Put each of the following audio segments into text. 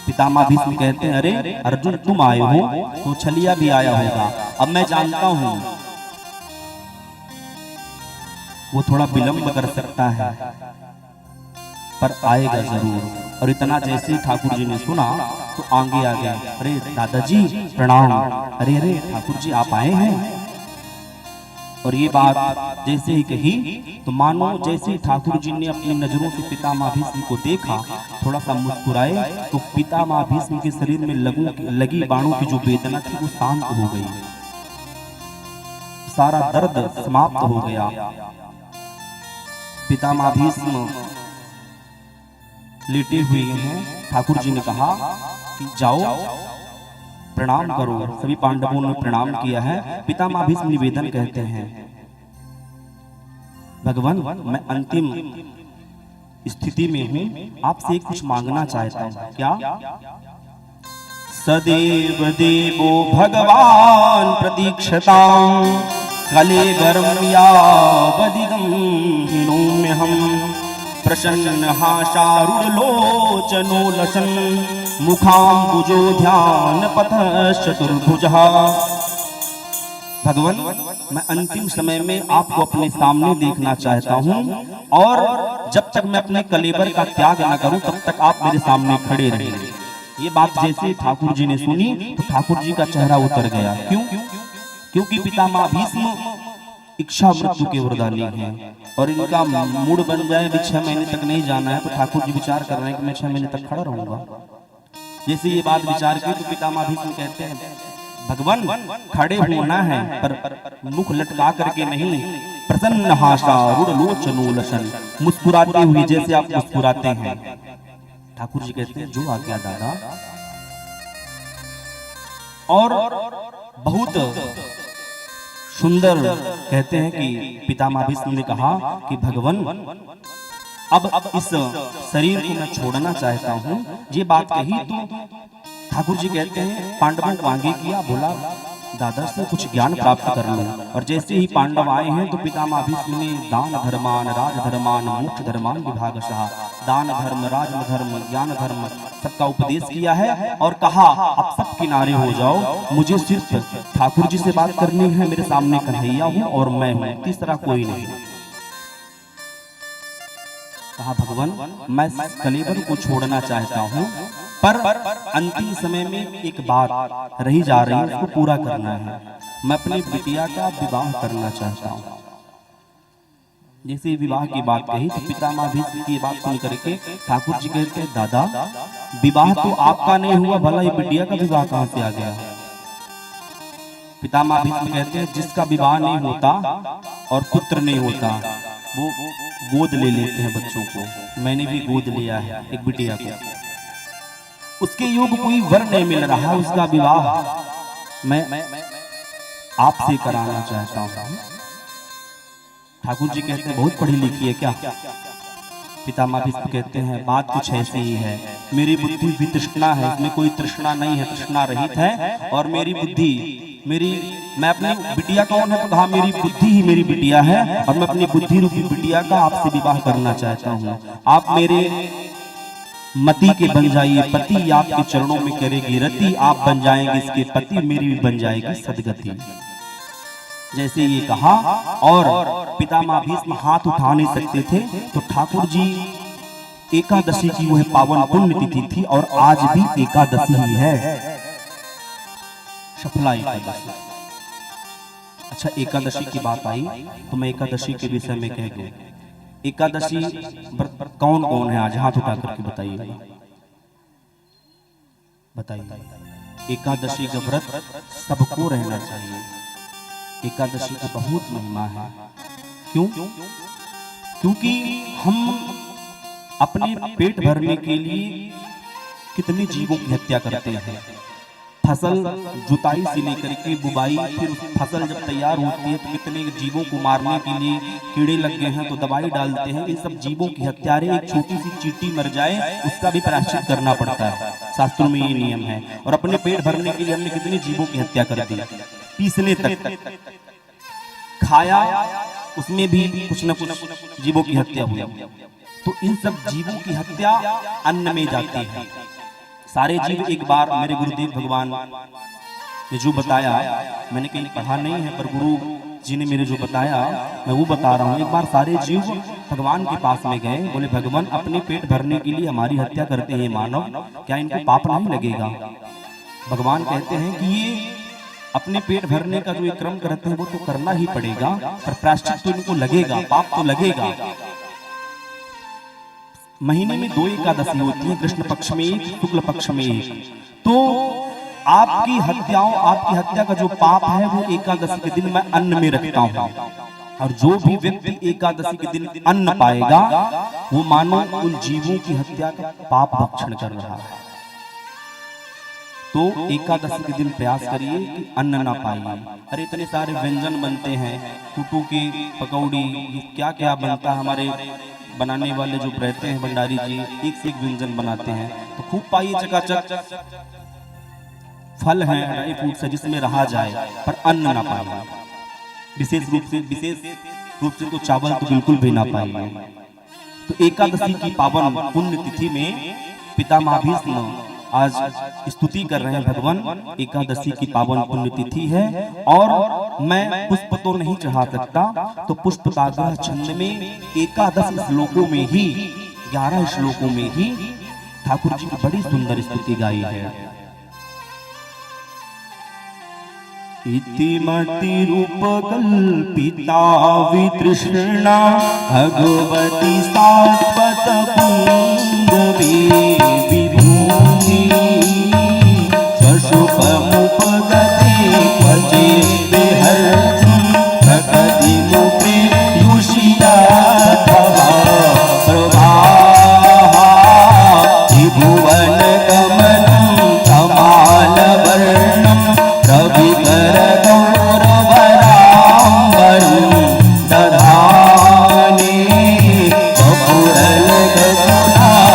पितामह भीष्म कहते हैं, अरे अर्जुन तुम आए हो तो छलिया भी आया होगा। अब मैं जानता हूं वो थोड़ा विलंब कर सकता है पर आएगा जरूर। और इतना जैसे ही ठाकुर जी ने सुना तो आगे आ गया, अरे दादाजी प्रणाम। अरे अरे ठाकुर जी आप आए हैं। और ये बात जैसे ही कही तो मानो जैसे ही ठाकुर जी ने अपनी नजरों से पितामह भीष्म को देखा, थोड़ा सा मुस्कुराए तो पितामह भीष्म के शरीर में लगी बाणों की जो वेदना थी वो शांत हो गई, सारा दर्द समाप्त हो गया। पितामह भीष्म लेटे हुए हैं। ठाकुर जी ने कहा कि जाओ प्रणाम करो। सभी पांडवों ने प्रणाम किया है। पितामह भीष्म निवेदन कहते हैं, भगवान मैं अंतिम स्थिति में हूं, आपसे कुछ मांगना चाहता हूं। क्या? सदैव देवो भगवान प्रतीक्षतां कलेवरं यावदिदं हिनोम्यहम् प्रसन्न हाशारुलोचनो लसन मुखाम्बुजो ध्यान पथ चतुर्भुजः। भगवान मैं अंतिम समय में आपको अपने सामने देखना चाहता हूं और जब तक मैं अपने कलेवर का त्याग न करूं तब तक आप मेरे सामने खड़े रहेंगे। ये बात जैसे ठाकुर जी ने सुनी तो ठाकुर जी का चेहरा उतर गया। क्यों? क्योंकि पितामह भीष्म इच्छा मृत्यु के वरदानी हैं और इनका मूड बन जाए भी 6 महीने तक नहीं जाना है तो ठाकुर जी विचार कर रहे हैं कि मैं 6 महीने तक खड़ा रहूंगा। जैसे ये बात विचार की तो पितामह भीष्म कहते हैं, भगवान खड़े होना है पर मुख लटका करके नहीं, प्रसन्न हाशारुलोचनो लसन, मुस्कुराते हुए जैसे आप मुस्कुराते हैं। ठाकुर जी कहते हैं जो आज्ञा दादा। और बहुत सुंदर कहते हैं कि पितामह भीष्म ने कहा कि भगवान अब इस शरीर को मैं छोड़ना चाहता हूँ। ये बात कही तो ठाकुर जी कहते हैं पांडवों को आगे किया, बोला दादा से कुछ ज्ञान प्राप्त कर लो। और जैसे ही पांडव आए हैं तो पितामह भीष्म ने दान धर्मान राज धर्मान मोक्ष धर्मान विभागशः, दान धर्म राज धर्म ज्ञान धर्म सबका उपदेश किया है और कहा अब सब किनारे हो जाओ, मुझे सिर्फ ठाकुर जी से बात करनी है। मेरे सामने कन्हैया हूँ और मैं हूँ, तीसरा कोई नहीं। कहा भगवान मैं कलेवर को छोड़ना चाहता हूँ पर अंतिम समय में एक बात रही जा रही है, उसको पूरा करना है। मैं अपनी बिटिया का विवाह करना चाहता हूँ। जैसे विवाह की बात कही तो पितामह भीष्म की बात सुन करके ठाकुर जी कहते हैं दादा विवाह तो आपका नहीं हुआ, भला ये बिटिया का विवाह कहाँ से आ गया? पितामह भीष्म कहते हैं जिसका विवाह नहीं होता और पुत्र नहीं होता वो गोद ले लेते हैं बच्चों को। मैंने भी गोद लिया है एक बिटिया को, उसके योग कोई वर नहीं मिल रहा, उसका विवाह मैं आपसे कराना चाहता हूँ। ठाकुर जी कहते हैं बहुत पढ़ी लिखी है क्या? पितामह भीष्म कहते हैं बात कुछ ऐसी ही है, मेरी बुद्धि भी तृष्णा है, इसमें कोई तृष्णा नहीं है, तृष्णा रहित है। और मेरी बुद्धि मैं अपनी बिटिया कौन है तो कहा मेरी बुद्धि ही मेरी बिटिया है और मैं अपनी बुद्धि रूपी बिटिया का आपसे विवाह करना चाहता हूँ। आप मेरे मति के बन जाइए पति, आपके चरणों में करेगी रति, आप बन जाएंगे इसके पति, मेरी भी बन जाएगी सदगति। जैसे ये कहा और पितामह भीष्म हाथ उठा नहीं सकते थे तो ठाकुर जी एकादशी की वह पावन पुण्य तिथि थी और आज भी एकादशी ही है, सफला एकादशी। अच्छा एकादशी की बात आई तो मैं एकादशी के विषय में कह दूं। एकादशी व्रत कौन कौन है आज हाथ उठा करके बताइए, बताइए। एकादशी का व्रत सबको रहना चाहिए। एकादशी की बहुत महिमा है। क्यों? क्योंकि हम अपने पेट भरने के लिए कितने जीवों की हत्या करते हैं। फसल जुताई से लेकर के बुवाई, फिर फसल जब तैयार होती है तो कितने जीवों को मारने के लिए कीड़े लग गए हैं तो दवाई डालते हैं। इन सब जीवों की हत्या, एक छोटी सी चींटी मर जाए उसका भी प्रायश्चित करना पड़ता है, शास्त्रों में ये नियम है। और अपने पेट भरने के लिए हमने कितनी जीवों की हत्या कर दी, पीसने तक खाया, उसमें भी कुछ न कुछ जीवों की हत्या हुई। तो इन सब जीवों की हत्या अन्न में जाती है सारे जीव एक बार मेरे गुरुदेव भगवान ने जो बताया, मैंने कहीं पढ़ा नहीं है पर गुरु जी ने मेरे जो बताया मैं वो बता रहा हूँ। एक बार सारे जीव भगवान के पास में गए, बोले भगवान अपने पेट भरने के लिए हमारी हत्या करते हैं मानव, क्या इनको पाप नहीं लगेगा? भगवान कहते हैं कि ये अपने पेट भरने का जो ये क्रम करते हैं वो तो करना ही पड़ेगा, पर प्रायश्चित तो इनको लगेगा, पाप तो लगेगा। महीने में 2 एकादशी होती है, कृष्ण पक्ष में एक, शुक्ल पक्ष में एक। तो आपकी हत्या का जो पाप है वो एकादशी के दिन मैं अन्न में रखता हूँ, और जो भी व्यक्ति एकादशी के दिन अन्न पाएगा वो मानो उन जीवों की हत्या का पाप भक्षण कर रहा है। तो एकादशी के दिन प्रयास करिए कि अन्न ना पाइए। अरे इतने सारे व्यंजन बनते हैं, कुटू की पकौड़ी, क्या क्या बनता है, हमारे बनाने वाले जो रहते हैं भंडारी जी एक से एक व्यंजन बनाते हैं, तो खूब पाइए चकाचक। फल है, ड्राई फ्रूट्स है जिसमें रहा जाए, पर अन्न ना पाइए। विशेष रूप से तो चावल तो बिल्कुल भी ना पाइए। तो एकादशी की पावन पुण्य तिथि में पितामह भीष्म आज स्तुति कर रहे हैं भगवान। एकादशी की पावन पुण्य तिथि है और मैं पुष्प तो नहीं चढ़ा सकता, तो पुष्प सागर छंद में एकादश श्लोकों में ही 11 श्लोकों में ही ठाकुर जी की बड़ी सुंदर स्तुति गाई है। इतिमति रूप कल्पिता वितृष्णा भगवती शाश्वत पुंगवी विभूति स्वशुभमुपगते भजे विहर्षं प्रकृति मुखे युषिया प्रभाहा त्रिभुवन गमनं कमालवर्णं रविकर गौरवराम्बरं दधाने कपूरल गगनाभिताननाथं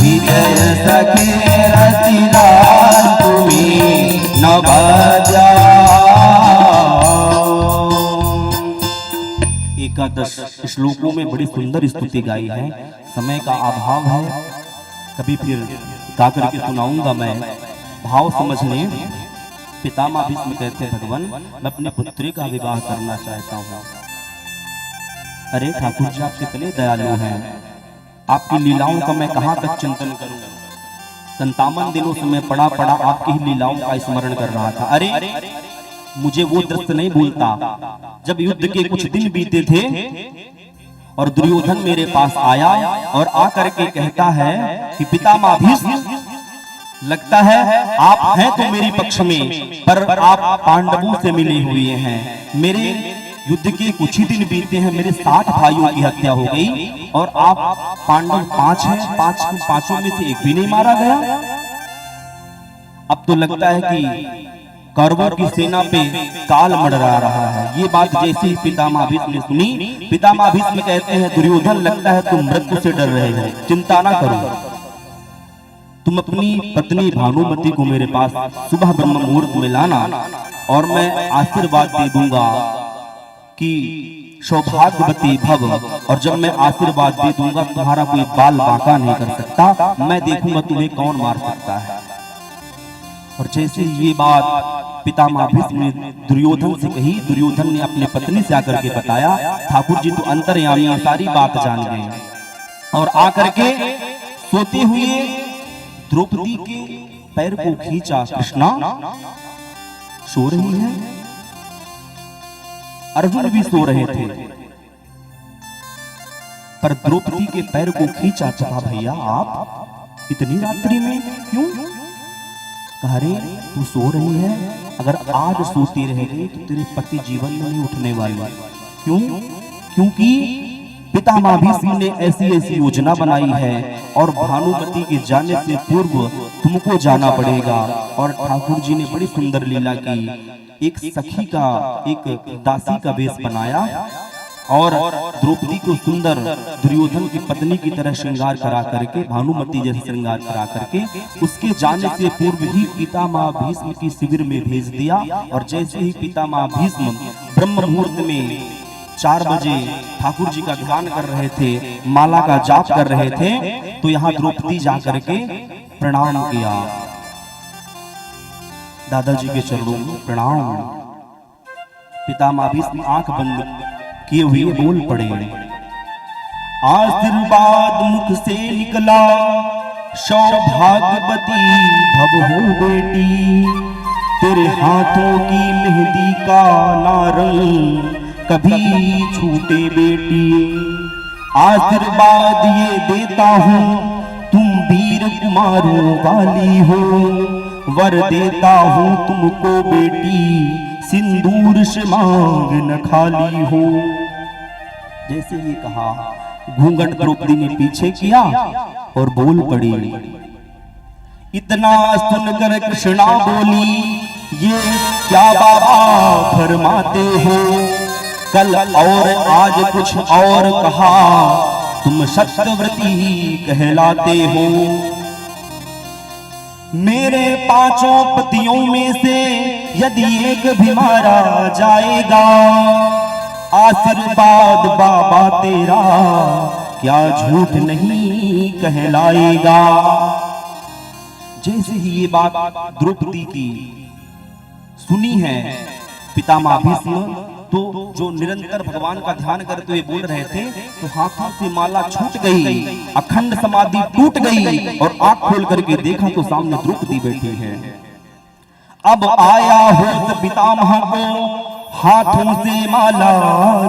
विजय सखे रतिराज तुम्हें नवद्या। एकादश श्लोकों में बड़ी सुंदर स्तुति गाई है। समय का अभाव है, कभी फिर गा करके सुनाऊंगा मैं, भाव समझ लें। पितामह भीष्म कहते हैं भगवान मैं अपनी पुत्री का विवाह करना चाहता हूँ। अरे ठाकुर जी आप कितने दयालु हैं, आपकी लीलाओं का मैं कहाँ तक चिंतन करूँ। 57 दिनों से मैं पड़ा आपकी ही लीलाओं का स्मरण कर रहा था। अरे मुझे वो दृश्य नहीं भूलता जब युद्ध के कुछ दिन बीते थे और दुर्योधन मेरे पास आया और आकर के कहता है कि पितामह भीष्म लगता है आप हैं तो मेरे पक्ष में, पर आप पांडवों से मिले हुए हैं। मेरे युद्ध के कुछ ही दिन बीते हैं, मेरे 60 भाइयों की हत्या हो गई और आप पांडव 5 हैं, पांचों में से एक भी नहीं मारा गया। अब तो लगता है कि कौरवों की सेना पे काल मंडरा रहा है। ये बात जैसे ही पितामह भीष्म ने सुनी, पितामह भीष्म कहते हैं दुर्योधन लगता है तुम मृत्यु से डर रहे हो, चिंता ना करो, तुम अपनी पत्नी भानुमति को मेरे पास सुबह ब्रह्म मुहूर्त में लाना और मैं आशीर्वाद दे दूंगा कि सौभाग्यवती भव, और जब मैं आशीर्वाद दे दूंगा तुम्हारा कोई बाल बांका नहीं कर सकता, मैं देखूंगा तुम्हें कौन मार सकता है। और जैसे ये बात पितामह भीष्म ने दुर्योधन से कही, दुर्योधन ने अपने पत्नी से आकर के बताया ठाकुर जी तो अंतर्यामी सारी बात जान गए और आकर के सोते हुए द्रौपदी के पैर को खींचा। कृष्णा सो रही है, अर्जुन भी सो रहे थे, पर द्रौपदी के पैर को खींचा। कहा भैया आप इतनी रात्रि में क्यों? कह रहे तू सो रही है, अगर आज सोती रहेगी तो तेरे पति जीवन में नहीं उठने वाले। क्यों? क्योंकि पितामह भीष्म ने ऐसी योजना बनाई है और भानुमति के जाने से पूर्व तुमको जाना पड़ेगा। और ठाकुर जी ने बड़ी सुंदर लीला की, एक सखी का, एक दासी का वेश बनाया और द्रौपदी को सुंदर दुर्योधन की पत्नी की तरह श्रृंगार करा करके, भानुमति जैसे श्रृंगार करा करके उसके जाने से पूर्व ही पितामह भीष्म की शिविर में भेज दिया। और जैसे ही पितामह भीष्म ब्रह्म मुहूर्त में 4 बजे ठाकुर जी का ध्यान कर रहे थे, माला का जाप कर रहे थे, तो यहाँ द्रौपदी जाकर के प्रणाम किया, दादाजी के चरणों में प्रणाम। पितामह भीष्म आंख बंद किए हुए बोल पड़े, आशीर्वाद मुख से निकला सौभाग्यवती भव हो बेटी, तेरे हाथों की मेहंदी का नारंग कभी छूटे बेटी, आशीर्वाद ये देता हूँ तुम वीर कुमारों वाली हो, वर देता हूँ तुमको बेटी सिंदूर से मांग न खाली हो। जैसे ही कहा घूंघट द्रौपदी ने पीछे किया और बोल पड़ी, इतना सुनकर कृष्णा बोली, ये क्या बाबा फरमाते हो, कल और आज कुछ और कहा, तुम सत्यव्रती कहलाते हो। मेरे 5 पतियों में से यदि एक भी मारा जाएगा, आशीर्वाद बाबा तेरा क्या झूठ नहीं कहलाएगा। जैसे ही ये बात द्रौपदी की सुनी है पितामह भीष्म, तो जो निरंतर भगवान का ध्यान करते हुए बोल रहे थे, तो हाथों से माला छूट गई, अखंड समाधि टूट गई, और आंख खोल करके देखा तो सामने द्रौपदी बैठी है। अब आया होश पितामह को, हाथों से माला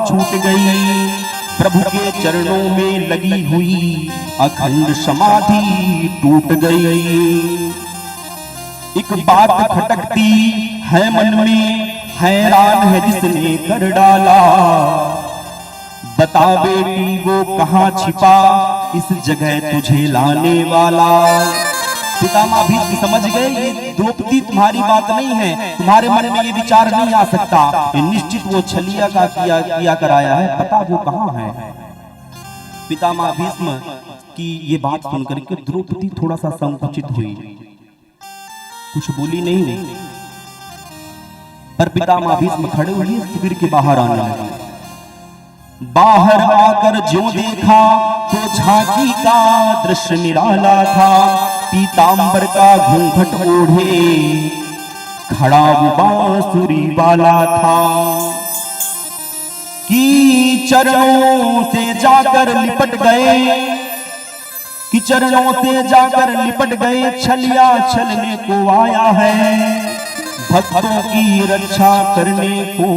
छूट गई, प्रभु के चरणों में लगी हुई अखंड समाधि टूट गई। एक बात खटकती है मन में, हैरान है जिसने कर डाला, बता बेटी वो कहाँ छिपा इस जगह तुझे लाने वाला। पितामह भीष्म समझ गए ये द्रौपदी तुम्हारी बात नहीं है, तुम्हारे मन में ये विचार नहीं आ सकता, ये निश्चित वो छलिया का किया कराया है, पता वो कहाँ है। पितामह भीष्म की ये बात सुनकर के द्रौपदी थोड़ा सा संकुचित हुई, कुछ बोली नहीं, पर पितामह भीष्म खड़े हुए शिविर के बाहर आने लगे। बाहर आकर ज्यों देखा तो झांकी का दृश्य निराला था, पीतांबर का घूंघट ओढ़े खड़ा वो बांसुरी वाला था, कि चरणों से जाकर लिपट गए, कि चरणों से जाकर लिपट गए, छलिया छलने को आया है, भक्तों की रक्षा करने को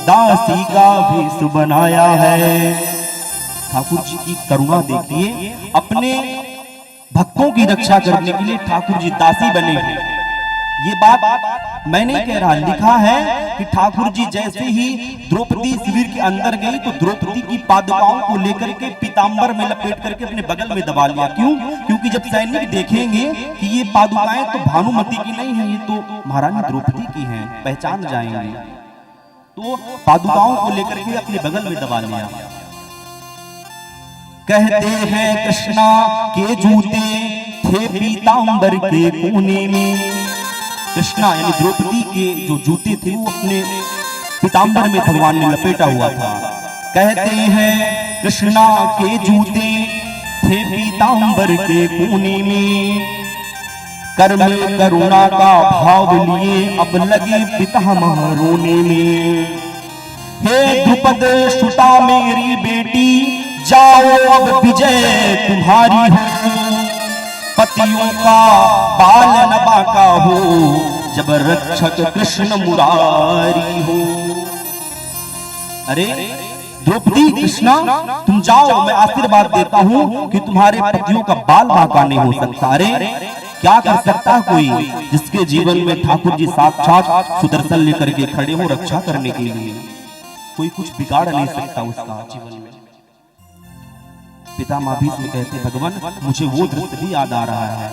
दासी का भेष बनाया है। ठाकुर जी की करुणा देखिए, अपने भक्तों की रक्षा करने के लिए ठाकुर जी दासी बने हैं। ये बात मैं नहीं कह रहा, लिखा है कि ठाकुर जी जैसे ही द्रौपदी शिविर के अंदर गई तो द्रौपदी की पादुकाओं को लेकर के पीतांबर में लपेट करके अपने बगल में दबा लिया। क्यों? क्योंकि जब सैनिक देखेंगे कि ये पादुकाएं तो भानुमति की नहीं है, ये तो महारानी द्रौपदी की हैं, पहचान जाएंगे, तो पादुकाओं को लेकर के अपने बगल में दबा लिया। कहते हैं कृष्णा के जूते थे पीतांबर के कोने में, कृष्णा यानी द्रौपदी के जो जूते थे वो अपने पीतांबर में भगवान ने लपेटा हुआ था। कहते हैं कृष्णा के जूते थे पीतांबर के कोने में, कर में करुणा का भाव लिए अब लगे पितामह रोने में। हे द्रुपद सुता मेरी बेटी, जाओ अब विजय तुम्हारी हो, पतियों का पालन बाका हो, जब रक्षक कृष्ण मुरारी हो। अरे द्रौपदी कृष्णा तुम जाओ, मैं आशीर्वाद देता हूँ कि तुम्हारे पतियों का बाल बाका नहीं हो सकता। अरे क्या कर सकता है कोई जिसके जीवन में ठाकुर जी साक्षात सुदर्शन लेकर के खड़े हो रक्षा करने के लिए, कोई कुछ बिगाड़ नहीं सकता उसका जीवन में। पितामह भीष्म कहते भगवान मुझे वो दृश्य भी याद आ रहा है,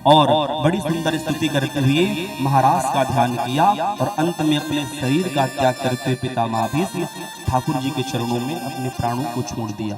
और बड़ी सुंदर स्तुति करते हुए महाराज का ध्यान किया, और अंत में अपने शरीर का त्याग करते हुए पितामह भीष्म ठाकुर जी के चरणों में अपने प्राणों को छोड़ दिया।